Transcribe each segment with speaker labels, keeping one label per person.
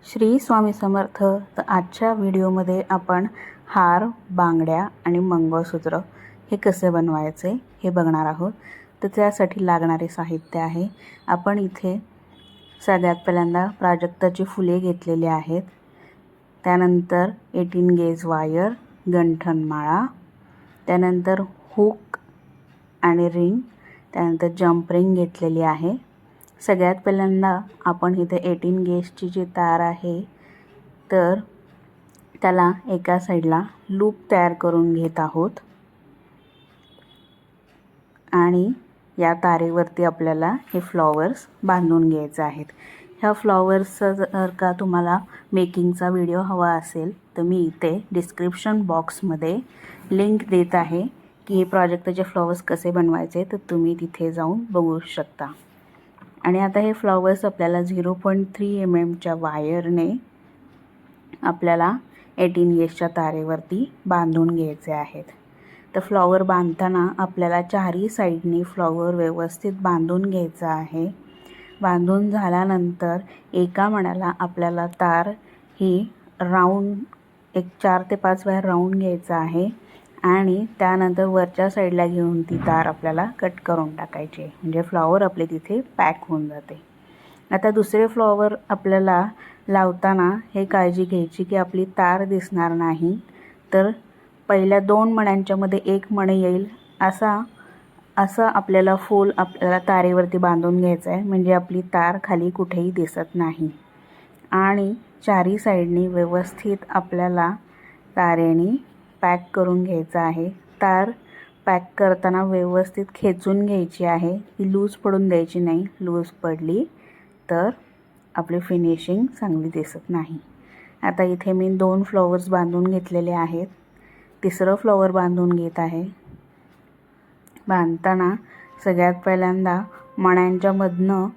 Speaker 1: श्री स्वामी समर्थ। तर आजच्या व्हिडिओमध्ये आपण हार, बांगड्या आणि मंगळसूत्र हे कसे बनवायचे हे बघणार आहोत। तर त्यासाठी लागणारे साहित्य आहे, आपण इथे सगळ्यात पहिल्यांदा प्राजक्ताची फुले घेतलेली आहेत, त्यानंतर 18 गेज वायर, गंठनमाळा, त्यानंतर हुक आणि रिंग, त्यानंतर जंप रिंग घेतलेली आहे। सगळ्यात पहिल्यांदा आपण इथे 18 गेजची जी तार आहे तर त्याला एका साईडला लूप तयार करून घेत आहोत आणि या तारेवरती आपल्याला हे फ्लॉवर्स बांधून घ्यायचे आहेत। ह्या फ्लॉवर्सचा जर का तुम्हाला मेकिंगचा व्हिडिओ हवा असेल तर मी इथे डिस्क्रिप्शन बॉक्समध्ये लिंक देत आहे की हे प्रोजेक्टचे फ्लॉवर्स कसे बनवायचे, तर तुम्ही तिथे जाऊन बघू शकता। आणि आता हे फ्लॉवर्स आपल्याला 0.3 mm च्या वायरने आपल्याला 18 गेजच्या तारेवरती बांधून घ्यायचे आहेत। तर फ्लॉवर बांधताना आपल्याला चारही साईडनी फ्लॉवर व्यवस्थित बांधून घ्यायचा आहे। बांधून झाल्यानंतर एका मण्याला आपल्याला तार ही राऊंड एक 4 ते 5 वेळा राऊंड घ्यायचा आहे आणि त्यानंतर वरच्या साईडला घेऊन ती तार आपल्याला कट करून टाकायची, म्हणजे फ्लॉवर आपले तिथे पॅक होऊन जाते। आता दुसरे फ्लॉवर आपल्याला लावताना हे काळजी घ्यायची की आपली तार दिसणार नाही, तर पहिल्या 2 मण्यांच्या मध्ये एक मणी येईल असं आपल्याला फूल आपल्याला तारेवरती बांधून घ्यायचं आहे, म्हणजे आपली तार खाली कुठेही दिसत नाही। आणि चारही साईडनी व्यवस्थित आपल्याला तारेने पॅक करून घ्यायचं आहे। तार पॅक करताना व्यवस्थित खेचून घ्यायची आहे, ती लूज पडून द्यायची नाही, लूज पडली तर आपली फिनिशिंग चांगली दिसत नाही। आता इथे मी 2 फ्लॉवर्स बांधून घेतलेले आहेत, तिसरं फ्लॉवर बांधून घेत आहे। बांधताना सगळ्यात पहिल्यांदा मण्यांच्या मधनं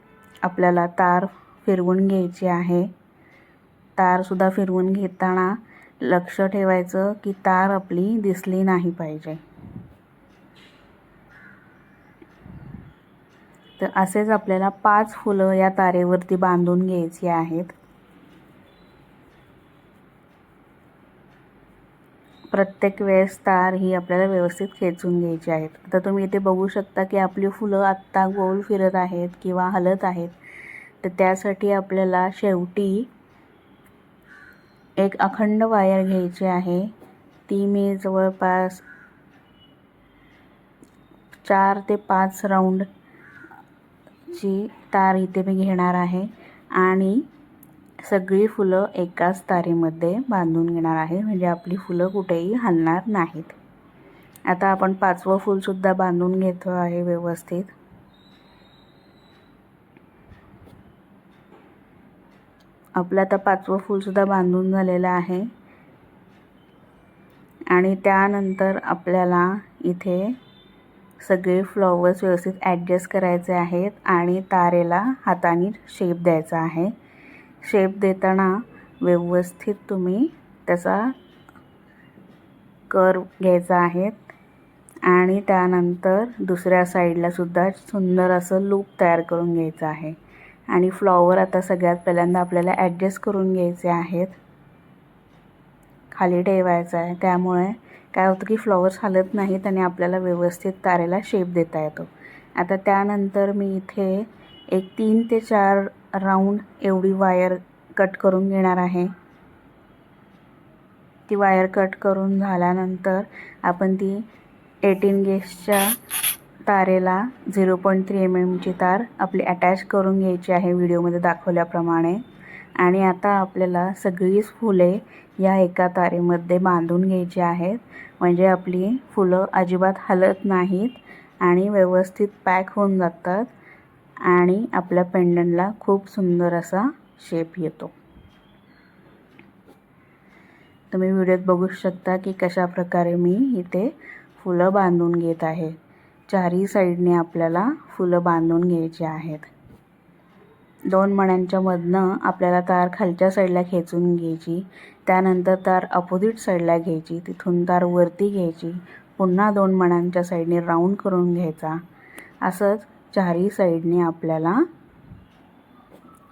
Speaker 1: आपल्याला तार फिरवून घ्यायची आहे। तारसुद्धा फिरवून घेताना लक्ष ठेवायचं की तार आपली दिसली नाही पाहिजे। तर असेच आपल्याला 5 फुलं या तारेवरती बांधून घ्यायची आहेत। प्रत्येक वेळेस तार ही आपल्याला व्यवस्थित खेचून घ्यायची आहेत। आता तुम्ही इथे बघू शकता की आपली फुलं आत्ता गोल फिरत आहेत किंवा हलत आहेत, तर त्यासाठी आपल्याला शेवटी एक अखंड वायर घ्यायची आहे। ती मी जवळपास 4 ते 5 राऊंड ची तार इथे मी घेणार आहे आणि सगळी फुलं एकाच तारेमध्ये बांधून घेणार आहे, म्हणजे आपली फुलं कुठेही हलणार नाहीत। आता आपण 5वं फूल सुद्धा बांधून घेतो आहे व्यवस्थित। आपलं आता 5वं फूल सुद्धा बांधून झालेलं आहे आणि त्यानंतर आपल्याला इथे सगळे फ्लॉवर्स व्यवस्थित ॲडजस्ट करायचे आहेत आणि तारेला हाताने शेप द्यायचा आहे। शेप देताना व्यवस्थित तुम्ही त्याचा कर्व घ्यायचा आहे आणि त्यानंतर दुसऱ्या साईडला सुद्धा सुंदर असं लूप तयार करून घ्यायचं आहे। आणि फ्लॉवर आता सगळ्यात पहिल्यांदा आपल्याला ॲडजस्ट करून घ्यायचे आहेत, खाली ठेवायचं आहे, त्यामुळे काय होतं की फ्लॉवर्स हलत नाहीत आणि आपल्याला व्यवस्थित तारेला शेप देता येतो। आता त्यानंतर मी इथे एक 3 ते 4 राऊंड एवढी वायर कट करून घेणार आहे। ती वायर कट करून झाल्यानंतर आपण ती 18 गेजच्या तारेला 0.3 mm ची तार आपली अटॅच करून घ्यायची आहे व्हिडिओमध्ये दाखवल्याप्रमाणे। आणि आता आपल्याला सगळीच फुले या एका तारेमध्ये बांधून घ्यायची आहेत, म्हणजे आपली फुलं अजिबात हलत नाहीत आणि व्यवस्थित पॅक होऊन जातात आणि आपल्या पेंडंटला खूप सुंदर असा शेप येतो। तुम्ही व्हिडिओत बघू शकता की कशा प्रकारे मी इथे फुलं बांधून घेत आहे। चारही साईडने आपल्याला फुलं बांधून घ्यायची आहेत। 2 मण्यांच्या मधनं आपल्याला तार खालच्या साईडला खेचून घ्यायची, त्यानंतर तार अपोजिट साईडला घ्यायची, तिथून तार वरती घ्यायची, पुन्हा 2 मण्यांच्या साईडने राऊंड करून घ्यायचा। असंच चारही साईडने आपल्याला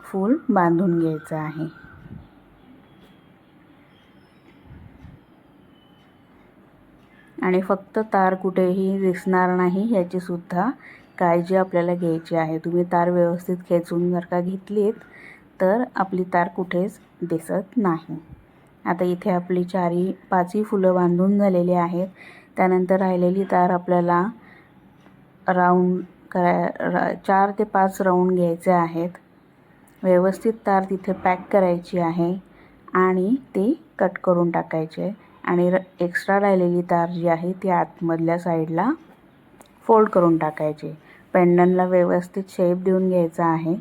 Speaker 1: फूल बांधून घ्यायचं आहे। आणि फक्त तार कुठेही दिसणार नाही याची सुद्धा काळजी आपल्याला घ्यायची आहे. तुम्ही तार व्यवस्थित खेचून जर का घेतलीत तर आपली तार कुठेच दिसत नाही. आता इथे आपली 4-5 फुलं बांधून झालेली आहेत. त्यानंतर राहिलेली तार आपल्याला राऊंड 4 ते 5 राऊंड घ्यायचे आहेत. व्यवस्थित तार तिथे पॅक करायची आहे आणि ती कट करून टाकायची आणि एक्स्ट्रा राहिलेली तार जी आहे ती आतमधल्या साईडला फोल्ड करून टाकायची. पेंडनला व्यवस्थित शेप देऊन घ्यायचा आहे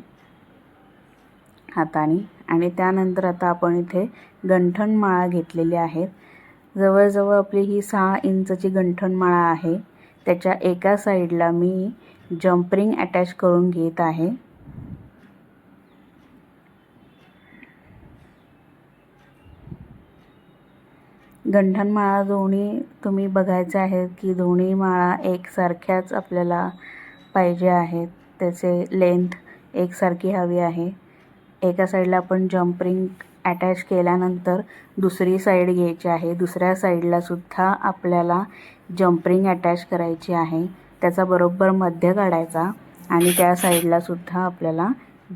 Speaker 1: हाताने. आणि त्यानंतर आता आपण इथे गंठणमाळा घेतलेली आहेत. जवळजवळ आपली ही 6 इंचची गंठणमाळा आहे. त्याच्या एका साईडला मी जंप रिंग अटॅच करून घेत आहे. गंठणमाळा दोन्ही तुम्ही बघायचे आहेत की दोन्ही माळा एकसारख्याच आपल्याला पाहिजे आहेत. त्याचे लेंथ एकसारखी हवी आहे. एका साईडला आपण जंप रिंग अटॅच केल्यानंतर दुसरी साईड घ्यायची आहे. दुसऱ्या साईडला सुद्धा आपल्याला जंप रिंग अटॅच करायची आहे. त्याचा बरोबर मध्य काढायचा आणि त्या साईडला सुद्धा आपल्याला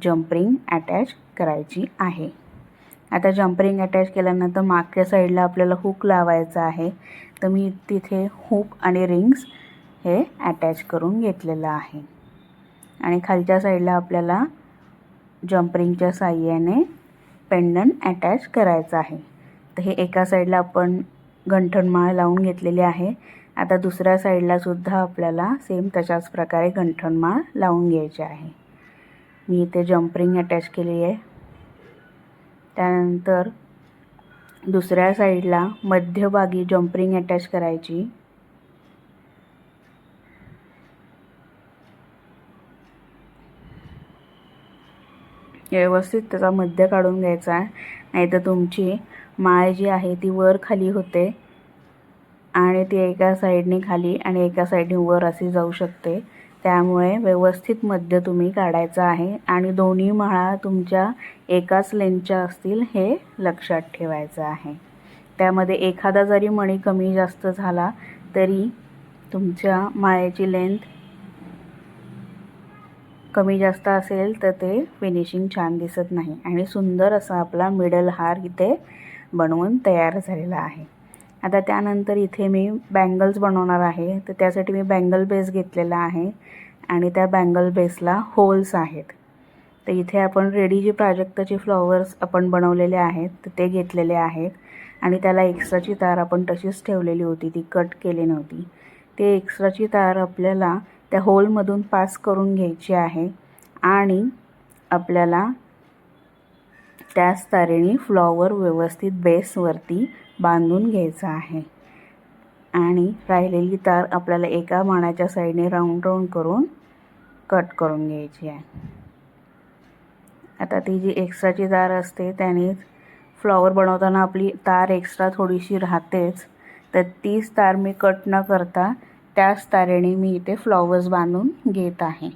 Speaker 1: जंप रिंग अटॅच करायची आहे. आता जंप रिंग अटॅच केल्यानंतर मागच्या साईडला आपल्याला हुक लावायचा आहे. तर मी तिथे हुक आणि रिंग्स हे अटॅच करून घेतलेलं आहे. आणि खालच्या साईडला आपल्याला जंप रिंगच्या साहाय्याने पेंडंट अटॅच करायचं आहे. तर हे एका साईडला आपण गंठणमाळ लावून घेतलेली आहे. आता दुसऱ्या साईडला सुद्धा आपल्याला सेम तशाच प्रकारे गंठणमाळ लावून घ्यायची आहे. मी इथे जंप रिंग अटॅच केली आहे. त्यानंतर दुसऱ्या साईडला मध्यभागी जंप रिंग अटॅच करायची. व्यवस्थित त्याचा मध्य काढून घ्यायचा आहे, नाहीतर तुमची माळ जी आहे ती वर खाली होते आणि ती एका साईडने खाली आणि एका साईडने वर अशी जाऊ शकते. त्यामुळे व्यवस्थित मध्य तुम्ही काढायचं आहे आणि दोन्ही माळा तुमच्या एकाच लेंथच्या असतील हे लक्षात ठेवायचं आहे. त्यामध्ये एखादा जरी मणी कमी जास्त झाला तरी तुमच्या माळेची लेंथ कमी जास्त असेल तर ते फिनिशिंग छान दिसत नाही आणि सुंदर असा आपला मिडल हार इथे बनवून तयार झालेला आहे. आता त्यानंतर इथे मी बँगल्स बनवणार आहे. तर त्यासाठी मी बँगल बेस घेतलेला आहे आणि त्या बँगल बेसला होल्स आहेत. तर इथे आपण रेडी जे प्राजक्ताचे फ्लॉवर्स आपण बनवलेले आहेत तर ते घेतलेले आहेत आणि त्याला एक्स्ट्राची तार आपण तशीच ठेवलेली होती, ती कट केली नव्हती. ते एक्स्ट्राची तार आपल्याला त्या होलमधून पास करून घ्यायची आहे आणि आपल्याला त्याच तारेने फ्लॉवर व्यवस्थित बेसवरती बांधून घ्यायचा आहे आणि राहिलेली तार आपल्याला एका माळाच्या साईडने राऊंड करून कट करून घ्यायची आहे. आता ती जी एक्स्ट्राची तार असते त्याने फ्लॉवर बनवताना आपली तार एक्स्ट्रा थोडीशी राहतेच, तर तीच तार मी कट न करता त्याच तारेने मी इथे फ्लॉवर्स बांधून घेत आहे.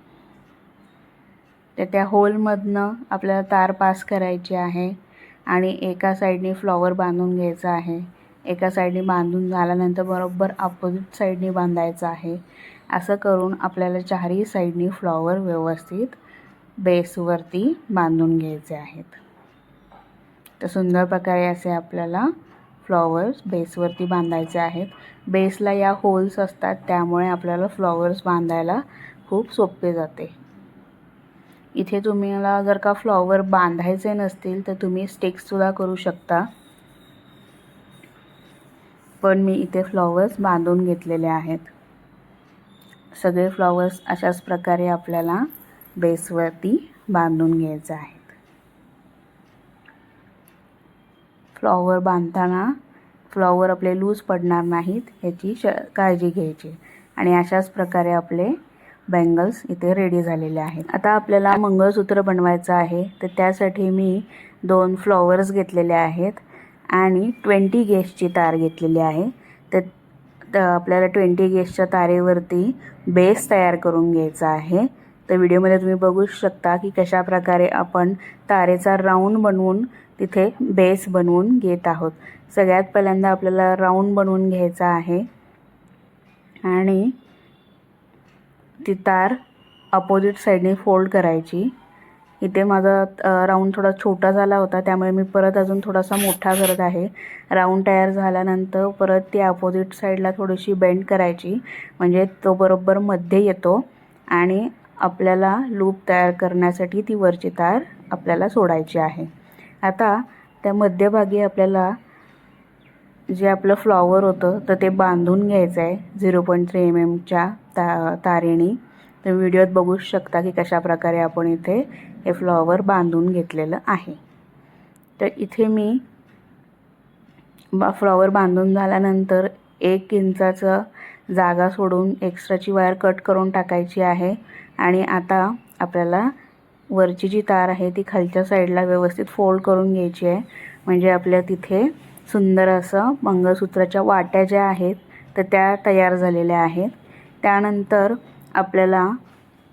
Speaker 1: तर त्या होलमधनं आपल्याला तार पास करायची आहे आणि एका साईडने फ्लॉवर बांधून घ्यायचा आहे. एका साईडने बांधून झाल्यानंतर बरोबर अपोजिट साईडने बांधायचं आहे. असं करून आपल्याला चारही साईडने फ्लॉवर व्यवस्थित बेसवरती बांधून घ्यायचे आहेत. तर सुंदर प्रकारे असे आपल्याला फ्लॉवर्स बेसवरती बांधायचे आहेत. बेसला या होल्स असतात त्यामुळे आपल्याला फ्लॉवर्स बांधायला खूप सोपे जाते. इथे तुम्हाला जर का फ्लॉवर बांधायचे नसतील तर तुम्ही स्टिक्ससुद्धा करू शकता, पण मी इथे फ्लॉवर्स बांधून घेतलेले आहेत. सगळे फ्लॉवर्स अशाच प्रकारे आपल्याला बेसवरती बांधून घ्यायचे आहेत. फ्लॉवर बांधताना फ्लॉवर आपले लूज पडणार नाहीत याची काळजी घ्यायची आणि अशाच प्रकारे आपले बँगल्स इथे रेडी झालेले आहेत. आता आपल्याला मंगळसूत्र बनवायचं आहे. तर त्यासाठी मी 2 फ्लॉवर्स घेतलेले आहेत आणि 20 गेजची तार घेतलेली आहे. तर आपल्याला 20 गेजच्या तारेवरती बेस तयार करून घ्यायचा आहे. तर व्हिडिओमध्ये तुम्ही बघू शकता की कशा प्रकारे आपण तारेचा राऊंड बनवून तिथे बेस बनवून घेत आहोत. सगळ्यात पहिल्यांदा आपल्याला राऊंड बनवून घ्यायचा आहे आणि ती तार अपोजिट साईडने फोल्ड करायची। इथे माझा राऊंड थोडा छोटा झाला होता, त्यामुळे मी परत अजून थोडासा मोठा करत आहे। राऊंड तयार झाल्यानंतर परत ती अपोजिट साईडला थोडीशी बेंड करायची, म्हणजे तो बरोबर मध्ये येतो आणि आपल्याला लूप तयार करण्यासाठी ती वरची तार आपल्याला सोडायची आहे। आता त्या मध्यभागी आपल्याला जे आपलं फ्लॉवर होतं तर ते बांधून घ्यायचं आहे 0.3 mm च्या तारेने। तर व्हिडिओत बघू शकता की कशा प्रकारे आपण इथे हे फ्लॉवर बांधून घेतलेलं आहे। तर इथे मी फ्लॉवर बांधून झाल्यानंतर 1 इंचाचं जागा सोडून एक्स्ट्राची वायर कट करून टाकायची आहे। आणि आता आपल्याला वरची जी तार आहे ती खालच्या साईडला व्यवस्थित फोल्ड करून घ्यायची आहे, म्हणजे आपल्या तिथे सुंदर असं मंगळसूत्राच्या वाट्या ज्या आहेत तर त्या तयार झालेल्या आहेत। त्यानंतर आपल्याला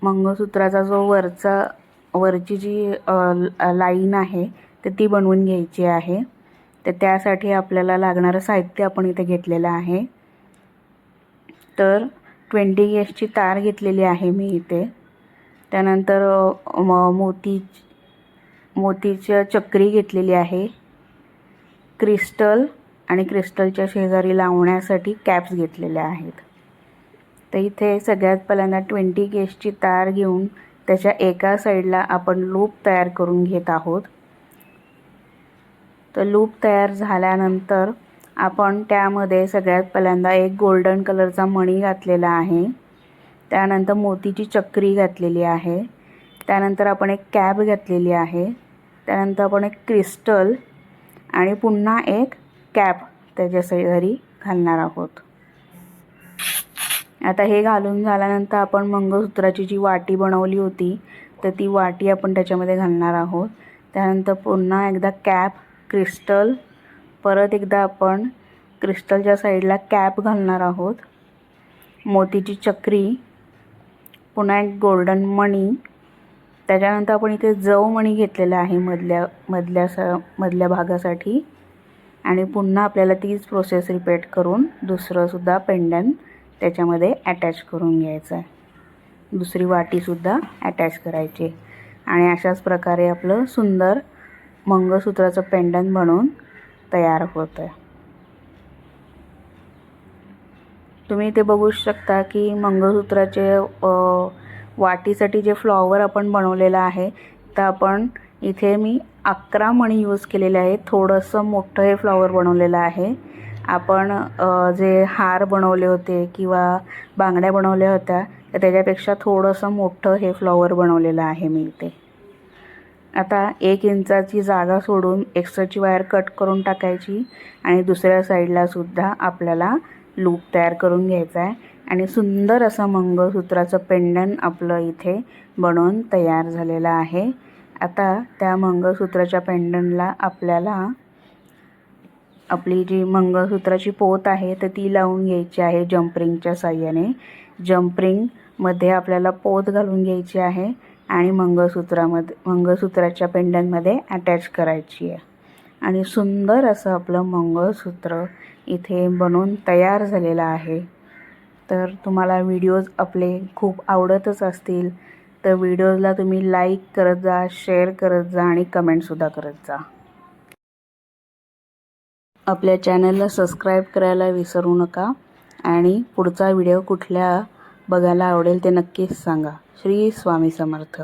Speaker 1: मंगळसूत्राचा जो वरची जी लाईन आहे तर ती बनवून घ्यायची आहे। तर त्यासाठी आपल्याला लागणारं साहित्य आपण इथे घेतलेलं आहे। तर 20 गेजची तार घेतलेली आहे मी इथे। त्यानंतर मोतीची चक्री घेतलेली आहे, क्रिस्टल आणि क्रिस्टलच्या शेजारी लावण्यासाठी कॅप्स घेतलेल्या आहेत। तर इथे सगळ्यात पहिल्यांदा 20 गेजची तार घेऊन त्याच्या एका साईडला आपण लूप तयार करून घेत आहोत। तर लूप तयार झाल्यानंतर आपण त्यामध्ये सगळ्यात पहिल्यांदा एक गोल्डन कलरचा मणी घातलेला आहे, त्यानंतर मोतीची चक्री घातलेली आहे, त्यानंतर आपण एक कॅप घातलेली आहे, त्यानंतर आपण एक क्रिस्टल आणि पुन्हा एक कॅप त्याच्या शेजारी घालणार आहोत। आता हे घालून झाल्यानंतर आपण मंगळसूत्राची जी वाटी बनवली होती तर ती वाटी आपण त्याच्यामध्ये घालणार आहोत। त्यानंतर पुन्हा एकदा कॅप, क्रिस्टल, परत एकदा आपण क्रिस्टलच्या साईडला कॅप घालणार आहोत, मोतीची चक्री, पुन्हा एक गोल्डन मणी, त्याच्यानंतर आपण इथे जव मणी घेतलेला आहे मधल्या भागासाठी, आणि पुन्हा आपल्याला तीच प्रोसेस रिपीट करून दुसरं सुद्धा पेंडंट त्याच्यामध्ये अटॅच करून घ्यायचं आहे, दुसरी वाटीसुद्धा अटॅच करायची। आणि अशाच प्रकारे आपलं सुंदर मंगळसूत्राचं पेंडंट बनवून तयार होतं आहे। तुम्ही इथे बघू शकता की मंगळसूत्राचे वाटीसाठी जे फ्लॉवर आपण बनवलेलं आहे तर आपण इथे मी 11 मणी यूज केलेले आहेत। थोडंसं मोठं हे फ्लॉवर बनवलेलं आहे। आपण जे हार बनवले होते किंवा बांगड्या बनवल्या होत्या तर त्याच्यापेक्षा थोडंसं मोठं हे फ्लॉवर बनवलेलं आहे मी इथे। आता 1 इंचाची जागा सोडून एक्स्ट्राची वायर कट करून टाकायची आणि दुसऱ्या साईडला सुद्धा आपल्याला लूप तयार करून घ्यायचा आहे आणि सुंदर असं मंगळसूत्राचं पेंडंट आपलं इथे बनवून तयार झालेलं आहे। आता त्या मंगळसूत्राच्या पेंडंटला आपल्याला आपली जी मंगळसूत्राची पोत आहे तर ती लावून घ्यायची आहे जम्परिंगच्या साहाय्याने। जम्परिंगमध्ये आपल्याला पोत घालून घ्यायची आहे आणि मंगळसूत्राच्या पेंडंटमध्ये अटॅच करायची आहे आणि सुंदर असं आपलं मंगळसूत्र इथे बनवून तयार झालेलं आहे। तर तुम्हाला व्हिडिओज आपले खूप आवडतच असतील तर व्हिडिओला तुम्ही लाईक करत जा, शेअर करत जा आणि कमेंटसुद्धा करत जा। आपल्या चॅनलला सबस्क्राईब करायला विसरू नका आणि पुढचा व्हिडिओ कुठल्या बघायला आवडेल ते नक्कीच सांगा। श्री स्वामी समर्थ।